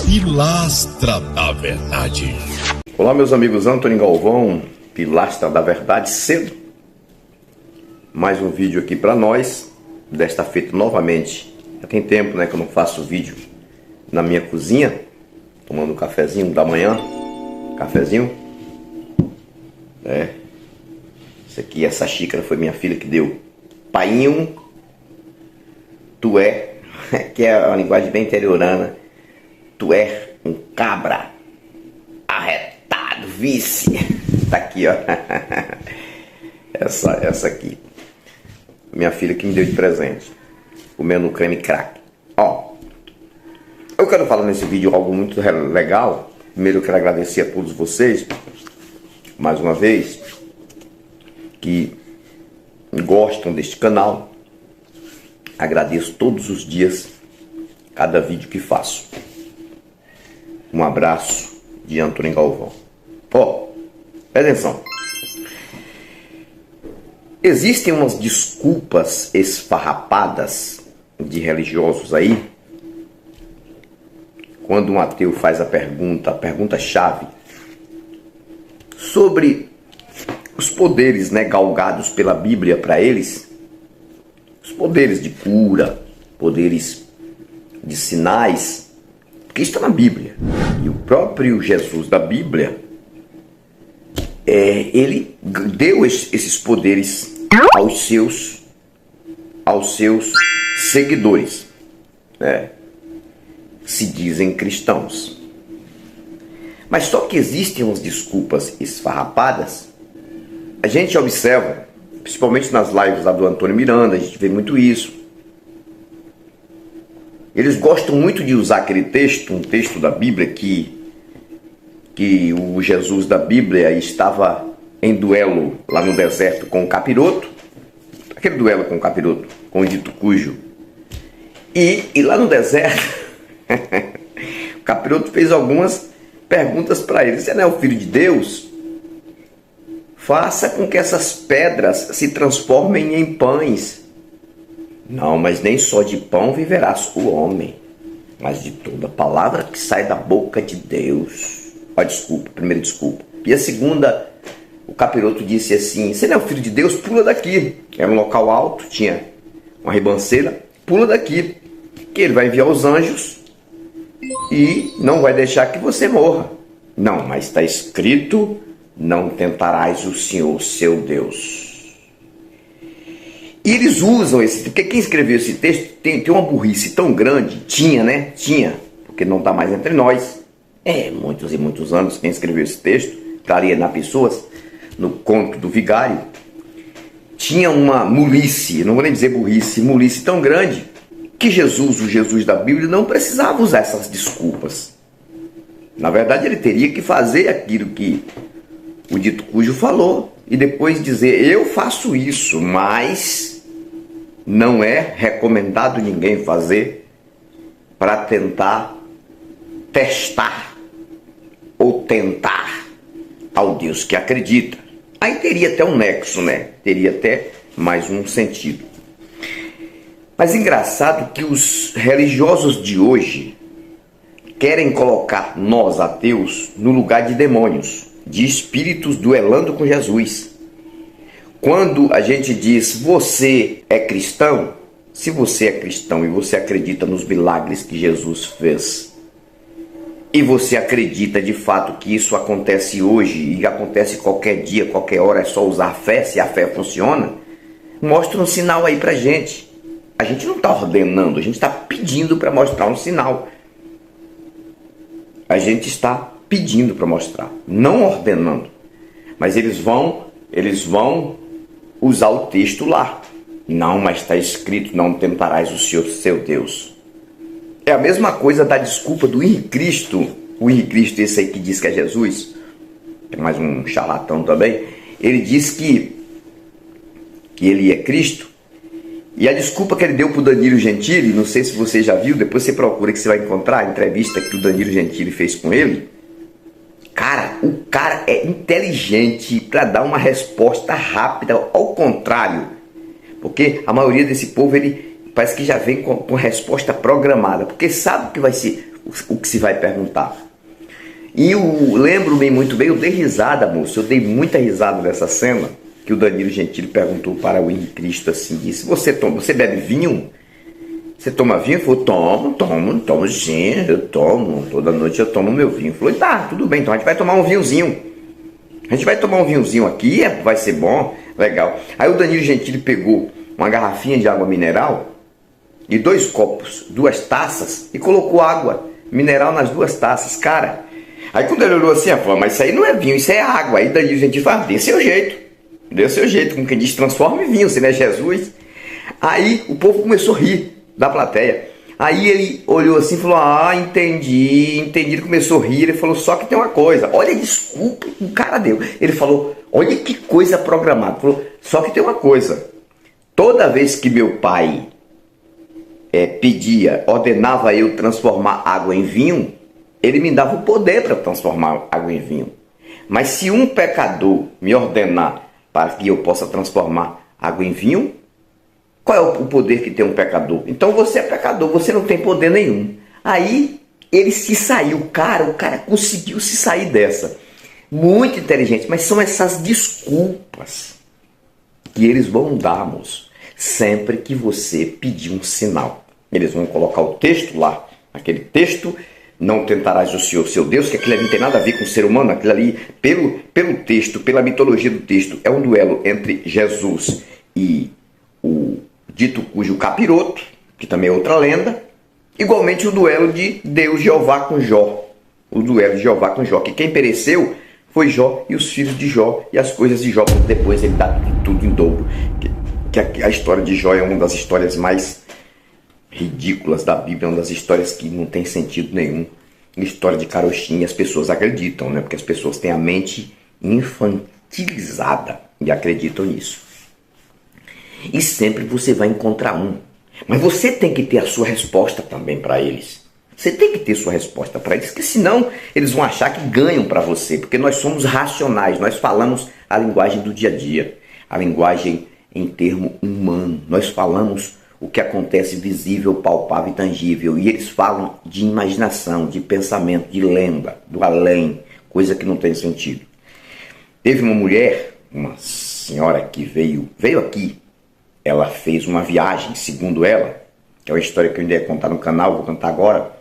Pilastra da Verdade. Olá, meus amigos, Antônio Galvão, Pilastra da Verdade, cedo. Mais um vídeo aqui para nós, desta feita novamente. Já tem tempo, né, que eu não faço vídeo na minha cozinha, tomando um cafezinho da manhã. Cafezinho. Isso aqui, essa xícara foi minha filha que deu. Painho, tu é, que é uma linguagem bem interiorana. Tu é um cabra arretado, vice. Tá aqui, ó. Essa aqui. Minha filha que me deu de presente. Comendo creme crack. Ó. Eu quero falar nesse vídeo algo muito legal. Primeiro eu quero agradecer a todos vocês, mais uma vez, que gostam deste canal. Agradeço todos os dias, cada vídeo que faço. Um abraço de Antônio Galvão. Ó, presta atenção. Existem umas desculpas esfarrapadas de religiosos aí, quando um ateu faz a pergunta-chave, sobre os poderes, né, galgados pela Bíblia para eles, os poderes de cura, poderes de sinais, porque está na Bíblia. E o próprio Jesus da Bíblia, ele deu esses poderes aos seus seguidores, né? Se dizem cristãos. Mas só que existem umas desculpas esfarrapadas. A gente observa, principalmente nas lives lá do Antônio Miranda, a gente vê muito isso. Eles gostam muito de usar aquele texto, um texto da Bíblia que o Jesus da Bíblia estava em duelo lá no deserto com o capiroto. Aquele duelo com o capiroto, com o dito cujo. E lá no deserto, o capiroto fez algumas perguntas para ele. Você não é o filho de Deus? Faça com que essas pedras se transformem em pães. Não, mas nem só de pão viverás o homem, mas de toda palavra que sai da boca de Deus. Ó, desculpa, primeira desculpa. E a segunda, o capiroto disse assim: você não é o filho de Deus? Pula daqui. Era um local alto, tinha uma ribanceira. Pula daqui, que ele vai enviar os anjos e não vai deixar que você morra. Não, mas está escrito: não tentarás o Senhor seu Deus. E eles usam esse, porque quem escreveu esse texto tem uma burrice tão grande. Tinha, porque não está mais entre nós. Muitos e muitos anos quem escreveu esse texto, para alienar pessoas, no conto do vigário, tinha uma mulice, não vou nem dizer burrice, mulice tão grande, que Jesus, o Jesus da Bíblia, não precisava usar essas desculpas. Na verdade, ele teria que fazer aquilo que o dito cujo falou, e depois dizer: eu faço isso, mas não é recomendado ninguém fazer, para tentar testar ou tentar ao Deus que acredita. Aí teria até um nexo, né? Teria até mais um sentido. Mas engraçado que os religiosos de hoje querem colocar nós, ateus, no lugar de demônios, de espíritos duelando com Jesus. Quando a gente diz: você é cristão, se você é cristão e você acredita nos milagres que Jesus fez, e você acredita de fato que isso acontece hoje e acontece qualquer dia, qualquer hora, é só usar fé, se a fé funciona, mostra um sinal aí pra gente. A gente não está ordenando, a gente está pedindo para mostrar um sinal. A gente está pedindo para mostrar, não ordenando. Mas eles vão usar o texto lá. Não, mas está escrito: não tentarás o Senhor seu Deus. É a mesma coisa da desculpa do Henrique Cristo. O Henrique Cristo, esse aí que diz que é Jesus, é mais um charlatão também. Ele diz que ele é Cristo. E a desculpa que ele deu para o Danilo Gentili, não sei se você já viu, depois você procura que você vai encontrar a entrevista que o Danilo Gentili fez com ele. Cara, o cara é inteligente para dar uma resposta rápida, ao contrário. Porque a maioria desse povo, ele parece que já vem com resposta programada, porque sabe que vai ser o que se vai perguntar. E eu lembro-me muito bem, eu dei risada, moço, eu dei muita risada nessa cena, que o Danilo Gentili perguntou para o Henrique Cristo assim, disse, você bebe vinho? Você toma vinho? Ele falou, tomo sim, eu tomo, toda noite eu tomo meu vinho. Ele falou, tá, tudo bem, então a gente vai tomar um vinhozinho. A gente vai tomar um vinhozinho aqui, vai ser bom, legal. Aí o Danilo Gentili pegou uma garrafinha de água mineral e 2 copos, 2 taças e colocou água mineral nas 2 taças, cara. Aí quando ele olhou assim, falou, mas isso aí não é vinho, isso é água. Aí o Danilo Gentili falou, dê seu jeito, como quem diz, transforma em vinho, você não é Jesus. Aí o povo começou a rir da plateia. Aí ele olhou assim e falou, entendi, ele começou a rir, ele falou, só que tem uma coisa, olha, desculpa, o cara deu. Ele falou, olha que coisa programada, ele falou, só que tem uma coisa, toda vez que meu pai ordenava eu transformar água em vinho, ele me dava o poder para transformar água em vinho. Mas se um pecador me ordenar para que eu possa transformar água em vinho, qual é o poder que tem um pecador? Então você é pecador, você não tem poder nenhum. Aí ele se saiu, o cara conseguiu se sair dessa. Muito inteligente, mas são essas desculpas que eles vão dar, moço, sempre que você pedir um sinal. Eles vão colocar o texto lá, aquele texto, não tentarás o Senhor seu Deus, que aquilo ali não tem nada a ver com o ser humano, aquilo ali, pelo texto, pela mitologia do texto, é um duelo entre Jesus e o dito cujo capiroto, que também é outra lenda, igualmente o duelo de Deus Jeová com Jó, o duelo de Jeová com Jó, que quem pereceu foi Jó e os filhos de Jó e as coisas de Jó, porque depois ele dá tudo em dobro, que a história de Jó é uma das histórias mais ridículas da Bíblia, é uma das histórias que não tem sentido nenhum, história de carochinha, as pessoas acreditam, né? Porque as pessoas têm a mente infantilizada e acreditam nisso. E sempre você vai encontrar um. Mas você tem que ter a sua resposta também para eles. Você tem que ter sua resposta para eles, porque senão eles vão achar que ganham para você. Porque nós somos racionais, nós falamos a linguagem do dia a dia, a linguagem em termo humano. Nós falamos o que acontece visível, palpável e tangível. E eles falam de imaginação, de pensamento, de lenda, do além, coisa que não tem sentido. Teve uma mulher, uma senhora que veio aqui. Ela fez uma viagem, segundo ela, que é uma história que eu ainda ia contar no canal, vou contar agora.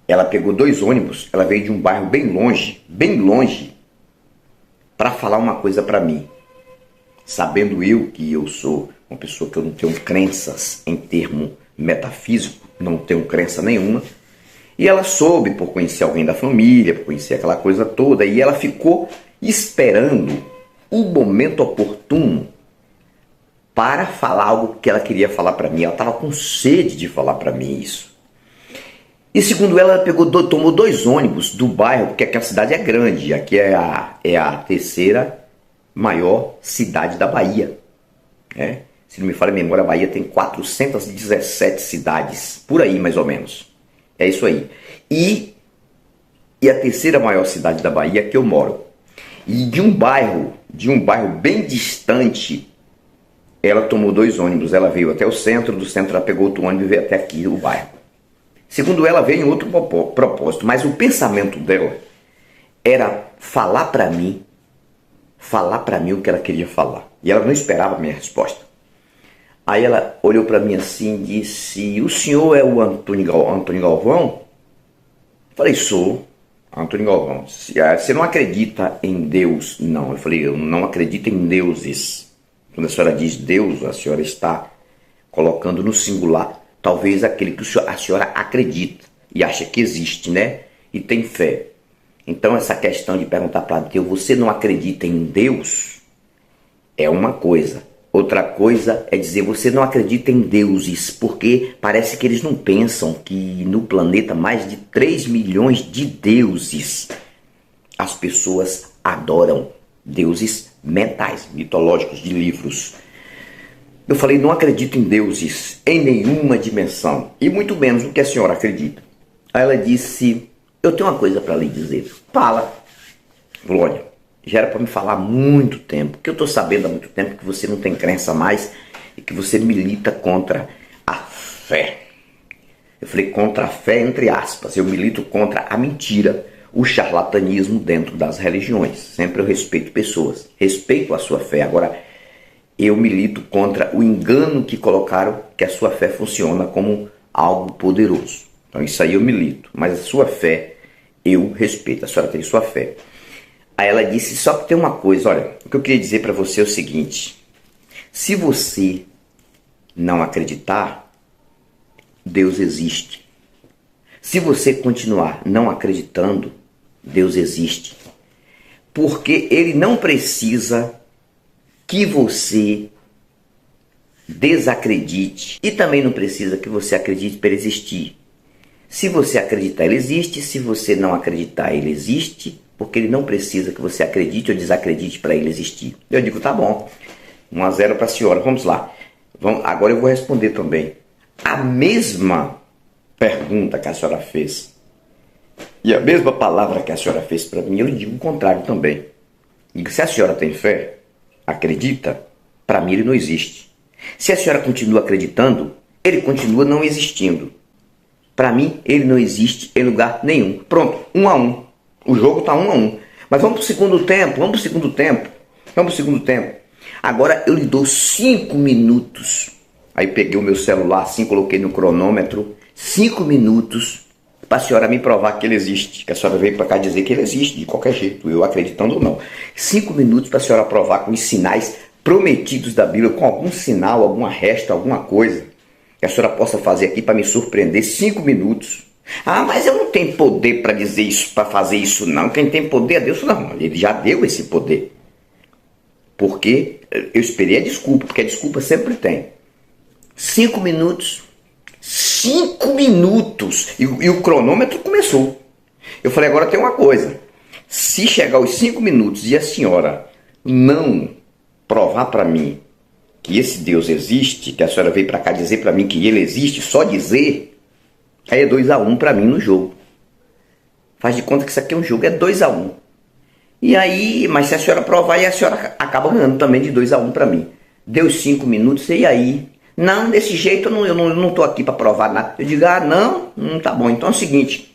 Ela pegou 2 ônibus, ela veio de um bairro bem longe, para falar uma coisa para mim. Sabendo eu que eu sou uma pessoa que eu não tenho crenças em termo metafísico, não tenho crença nenhuma, e ela soube, por conhecer alguém da família, por conhecer aquela coisa toda, e ela ficou esperando o momento oportuno para falar algo que ela queria falar para mim. Ela estava com sede de falar para mim isso. E segundo ela tomou 2 ônibus do bairro, porque aqui a cidade é grande. Aqui é a 3ª maior cidade da Bahia. Se não me falha a memória, a Bahia tem 417 cidades, por aí mais ou menos. É isso aí. E a 3ª maior cidade da Bahia que eu moro. E de um bairro bem distante, ela tomou 2 ônibus, ela veio até o centro, do centro ela pegou outro ônibus e veio até aqui, o bairro. Segundo ela, veio em outro propósito, mas o pensamento dela era falar para mim o que ela queria falar. E ela não esperava a minha resposta. Aí ela olhou para mim assim e disse, o senhor é o Antônio Galvão? Eu falei, sou Antônio Galvão. Você não acredita em Deus? Não. Eu falei, eu não acredito em deuses. Quando a senhora diz Deus, a senhora está colocando no singular, talvez aquele que a senhora acredita e acha que existe, né? E tem fé. Então essa questão de perguntar para Deus, você não acredita em Deus? É uma coisa. Outra coisa é dizer, você não acredita em deuses, porque parece que eles não pensam que no planeta mais de 3 milhões de deuses as pessoas adoram. Deuses mentais, mitológicos, de livros. Eu falei, não acredito em deuses em nenhuma dimensão, e muito menos no que a senhora acredita. Aí ela disse, eu tenho uma coisa para lhe dizer. Fala. Falou, olha, já era para me falar há muito tempo, que eu estou sabendo há muito tempo que você não tem crença mais e que você milita contra a fé. Eu falei contra a fé, entre aspas. Eu milito contra a mentira, o charlatanismo dentro das religiões. Sempre eu respeito pessoas, respeito a sua fé. Agora, eu milito contra o engano que colocaram que a sua fé funciona como algo poderoso. Então isso aí eu milito, mas a sua fé eu respeito. A senhora tem sua fé. Aí ela disse, só que tem uma coisa, olha, o que eu queria dizer para você é o seguinte: se você não acreditar, Deus existe. Se você continuar não acreditando, Deus existe. Porque Ele não precisa que você desacredite e também não precisa que você acredite para ele existir. Se você acreditar, Ele existe. Se você não acreditar, Ele existe. Porque Ele não precisa que você acredite ou desacredite para Ele existir. Eu digo, tá bom. 1-0 para a senhora. Vamos lá. Agora eu vou responder também a mesma pergunta que a senhora fez. E a mesma palavra que a senhora fez para mim, eu lhe digo o contrário também. Digo, se a senhora tem fé, acredita, para mim Ele não existe. Se a senhora continua acreditando, Ele continua não existindo. Para mim, Ele não existe em lugar nenhum. Pronto, 1-1. O jogo está 1-1. Mas vamos para o segundo tempo. Agora eu lhe dou 5 minutos. Aí peguei o meu celular assim, coloquei no cronômetro. 5 minutos para a senhora me provar que Ele existe. Que a senhora veio para cá dizer que Ele existe de qualquer jeito, eu acreditando ou não. 5 minutos para a senhora provar com os sinais prometidos da Bíblia, com algum sinal, alguma resta, alguma coisa que a senhora possa fazer aqui para me surpreender. 5 minutos. Ah, mas eu não tenho poder para dizer isso, para fazer isso não. Quem tem poder é Deus. Não, Ele já deu esse poder. Porque eu esperei a desculpa, porque a desculpa sempre tem. 5 minutos. 5 minutos. E o cronômetro começou. Eu falei, agora tem uma coisa. Se chegar aos 5 minutos e a senhora não provar para mim que esse Deus existe, que a senhora veio para cá dizer para mim que Ele existe, só dizer, aí é 2-1 para mim no jogo. Faz de conta que isso aqui é um jogo, é 2-1. E aí, mas se a senhora provar, aí a senhora acaba ganhando também de 2-1 para mim. Deu 5 minutos, e aí? Não, desse jeito eu não tô aqui para provar nada. Eu digo, não, tá bom. Então é o seguinte,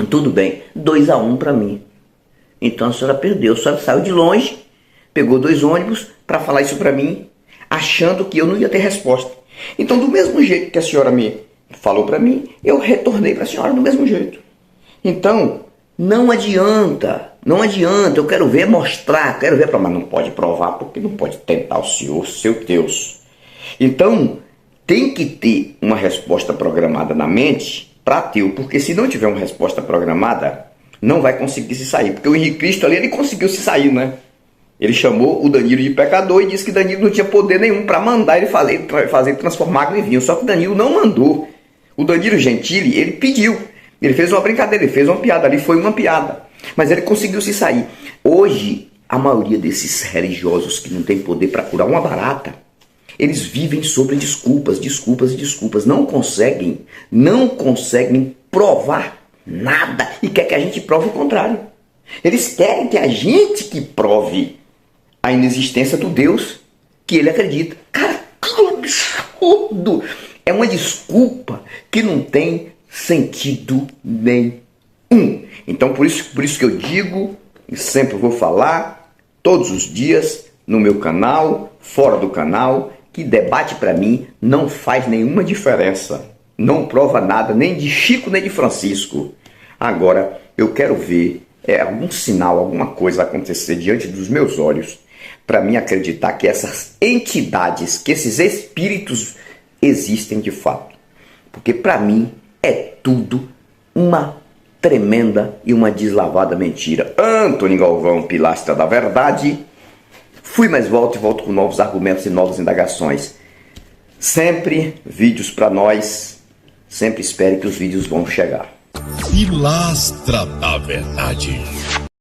tudo bem, 2-1 para mim. Então a senhora perdeu, a senhora saiu de longe, pegou 2 ônibus para falar isso para mim, achando que eu não ia ter resposta. Então, do mesmo jeito que a senhora me falou para mim, eu retornei para a senhora do mesmo jeito. Então, não adianta, eu quero ver mostrar, mas não pode provar, porque não pode tentar o Senhor, seu Deus. Então, tem que ter uma resposta programada na mente para ter, porque se não tiver uma resposta programada, não vai conseguir se sair. Porque o Henrique Cristo ali, ele conseguiu se sair, né? Ele chamou o Danilo de pecador e disse que Danilo não tinha poder nenhum para mandar ele fazer transformar água em vinho. Só que Danilo não mandou. O Danilo Gentili, ele pediu. Ele fez uma brincadeira, ele fez uma piada ali, foi uma piada. Mas ele conseguiu se sair. Hoje, a maioria desses religiosos que não tem poder para curar uma barata, eles vivem sobre desculpas. Não conseguem provar nada. E quer que a gente prove o contrário. Eles querem que a gente que prove a inexistência do Deus que ele acredita. Cara, que absurdo! É uma desculpa que não tem sentido nenhum. Então, por isso que eu digo, e sempre vou falar, todos os dias, no meu canal, fora do canal, que debate para mim não faz nenhuma diferença. Não prova nada, nem de Chico, nem de Francisco. Agora, eu quero ver algum sinal, alguma coisa acontecer diante dos meus olhos, para mim acreditar que essas entidades, que esses espíritos existem de fato. Porque para mim é tudo uma tremenda e uma deslavada mentira. Antônio Galvão, pilastra da verdade. Fui, mas volto e volto com novos argumentos e novas indagações. Sempre vídeos para nós. Sempre espere que os vídeos vão chegar. Pilastra da Verdade.